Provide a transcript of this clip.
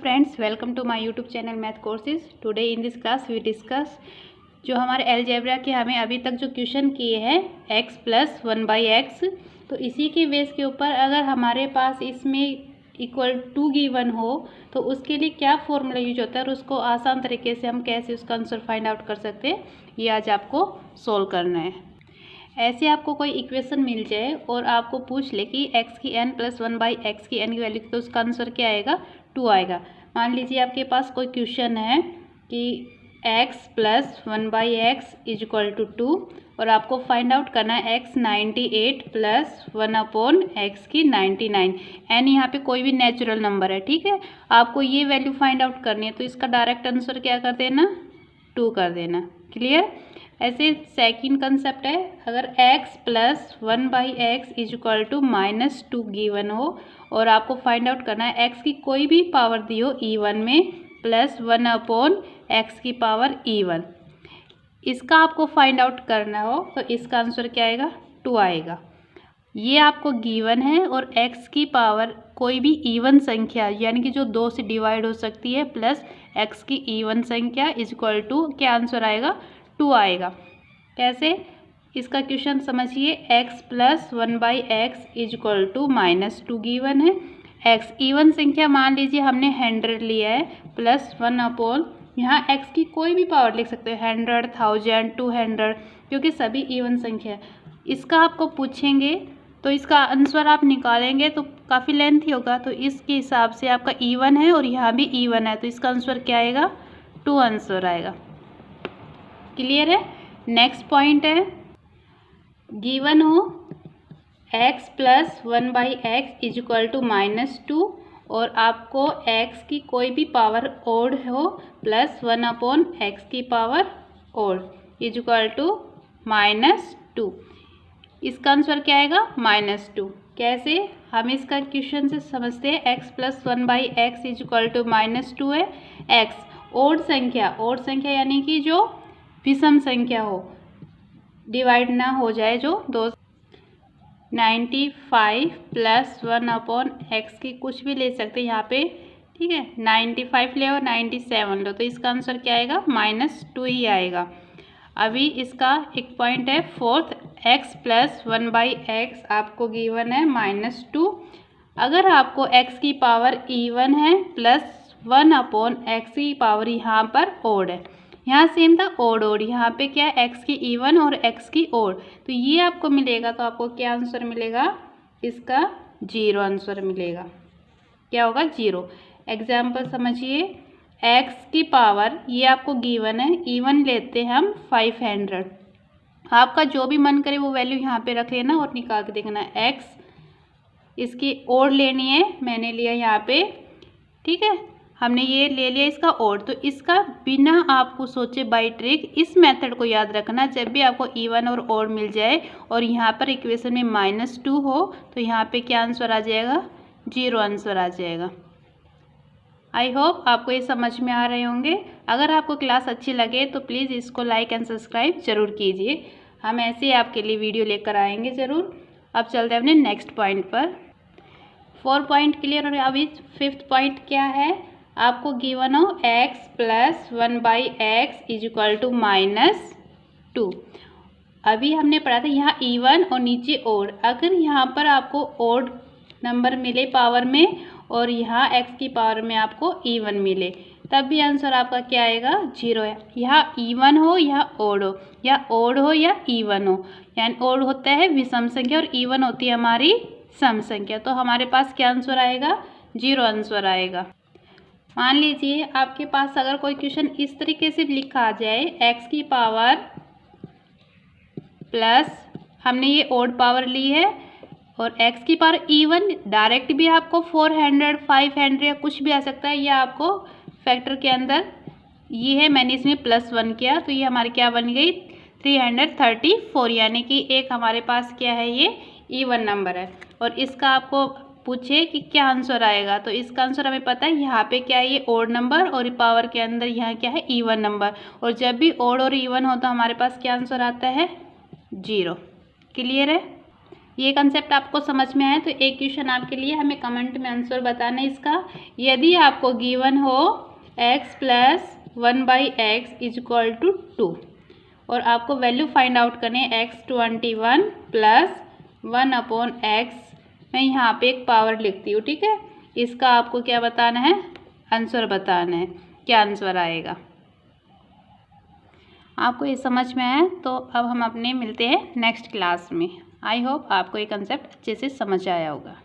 friends, welcome to my YouTube channel Math Courses. Today in this class we discuss जो हमारे algebra के हमें अभी तक जो क्वेश्चन किए हैं x प्लस 1/x, तो इसी के बेस के ऊपर अगर हमारे पास इसमें इक्वल टू गिवन हो तो उसके लिए क्या फॉर्मूला यूज होता है और उसको आसान तरीके से हम कैसे उसका आंसर फाइंड आउट कर सकते हैं, ये आज आपको सोल्व करना है। ऐसे आपको कोई इक्वेशन मिल जाए और आपको पूछ ले कि x की n प्लस 1/x की n की वैल्यू, तो उसका आंसर क्या आएगा? 2 आएगा। मान लीजिए आपके पास कोई क्वेश्चन है कि x plus 1/x is equal to 2 और आपको फाइंड आउट करना है x 98 प्लस 1/x की 99। n यहाँ पे कोई भी नेचुरल नंबर है, ठीक है। आपको ये वैल्यू फाइंड आउट करनी है तो इसका डायरेक्ट आंसर क्या कर देना? 2 कर देना। क्लियर? ऐसे सेकंड कंसेप्ट है, अगर x plus 1/x is equal to -2 given हो और आपको फाइंड आउट करना है x की कोई भी पावर दी हो e1 में प्लस 1/x की पावर e1, इसका आपको फाइंड आउट करना हो तो इसका आंसर क्या आएगा? 2 आएगा। ये आपको गिवन है और x की पावर कोई भी इवन संख्या यानी कि जो 2 से डिवाइड हो सकती है प्लस x की इवन संख्या इज इक्वल टू क्या आंसर आएगा? 2 आएगा। कैसे? इसका क्वेश्चन समझिए, x plus 1/x is equal to -2 given है। x इवन संख्या मान लीजिए हमने 100 लिया है प्लस 1/, यहाँ x की कोई भी पावर लिख सकते हैं, 100, 1000, 200, क्योंकि सभी इवन संख्या है। इसका आपको पूछेंगे तो इसका आंसर आप निकालेंगे तो काफ़ी लेंथी होगा, तो इसके हिसाब से आपका इवन है और यहाँ भी इवन है तो इसका आंसर क्या आएगा? 2 आंसर आएगा। क्लियर है? नेक्स्ट पॉइंट है, गिवन हो x plus 1/x is equal to -2 और आपको x की कोई भी पावर ओड हो प्लस 1/x की power odd is equal to -2, इसका आंसर क्या आएगा? -2। कैसे? हम इसका क्वेश्चन से समझते हैं, x plus 1/x is equal to -2 है। x ओड संख्या यानी कि जो विषम संख्या हो, डिवाइड ना हो जाए, जो 95 प्लस 1/x की कुछ भी ले सकते हैं यहाँ पे, ठीक है। 95 ले और 97 लो तो इसका आंसर क्या आएगा? -2 ही आएगा। अभी इसका एक पॉइंट है फोर्थ, x प्लस 1/x आपको गिवन है -2। अगर आपको x की पावर इवन है प्लस 1/x की पावर यहाँ पर ओड है, यहाँ सेम था ओड, यहाँ पे क्या है? x की इवन और x की ओड, तो ये आपको मिलेगा तो आपको क्या आंसर मिलेगा? इसका 0 आंसर मिलेगा। क्या होगा? 0। एग्जाम्पल समझिए, x की पावर ये आपको गिवन है, इवन लेते हैं हम 500, आपका जो भी मन करे वो वैल्यू यहाँ पे रख लेना और निकाल के देखना। x इसकी ओड लेनी है, मैंने लिया यहाँ पे, ठीक है, हमने ये ले लिया इसका ओड, तो इसका बिना आपको सोचे बाय ट्रिक इस मेथड को याद रखना, जब भी आपको इवन और ओड मिल जाए और यहाँ पर इक्वेशन में -2 हो तो यहाँ पे क्या आंसर आ जाएगा? 0 आंसर आ जाएगा। आई होप आपको ये समझ में आ रहे होंगे। अगर आपको क्लास अच्छी लगे तो प्लीज़ इसको लाइक एंड सब्सक्राइब जरूर कीजिए, हम ऐसे ही आपके लिए वीडियो लेकर आएंगे ज़रूर। अब चलते हैं अपने नेक्स्ट पॉइंट पर। 4 पॉइंट क्लियर और अभी 5th पॉइंट क्या है? आपको गिवन हो x plus 1/x is equal to -2। अभी हमने पढ़ा था यहाँ इवन और नीचे ओड, अगर यहाँ पर आपको ओड नंबर मिले पावर में और यहाँ x की पावर में आपको इवन मिले, तब भी आंसर आपका क्या आएगा? 0 है। यहाँ इवन हो या ओड हो, या ओड हो या इवन हो, यानी ओड होता है विषम संख्या और इवन होती है हमारी सम संख्या, तो हमारे पास क्या आंसर आएगा? 0 आंसर आएगा। मान लीजिए आपके पास अगर कोई क्वेश्चन इस तरीके से लिखा आ जाए, x की पावर प्लस, हमने ये ओड पावर ली है और x की पावर इवन, डायरेक्ट भी आपको 400, 500 या कुछ भी आ सकता है, या आपको फैक्टर के अंदर ये है, मैंने इसमें +1 किया तो ये हमारी क्या बन गई? 334, यानी कि एक हमारे पास क्या है? ये इवन नंबर है। और इसका आपको पूछे कि क्या आंसर आएगा, तो इसका आंसर हमें पता है, यहाँ पे क्या है? ये ओड नंबर और पावर के अंदर यहाँ क्या है? इवन नंबर, और जब भी ओड और इवन हो तो हमारे पास क्या आंसर आता है? 0। क्लियर है? ये कंसेप्ट आपको समझ में आए तो एक क्वेश्चन आपके लिए, हमें कमेंट में आंसर बताना है इसका। यदि आपको गिवन हो x plus 1/x is equal to 2 और आपको वैल्यू फाइंड आउट करनी है x21 प्लस 1/x, मैं यहाँ पे एक पावर लिखती हूँ, ठीक है। इसका आपको क्या बताना है, आंसर बताना है, क्या आंसर आएगा। आपको ये समझ में आया तो अब हम अपने मिलते हैं नेक्स्ट क्लास में। आई होप आपको ये कंसेप्ट अच्छे से समझ आया होगा।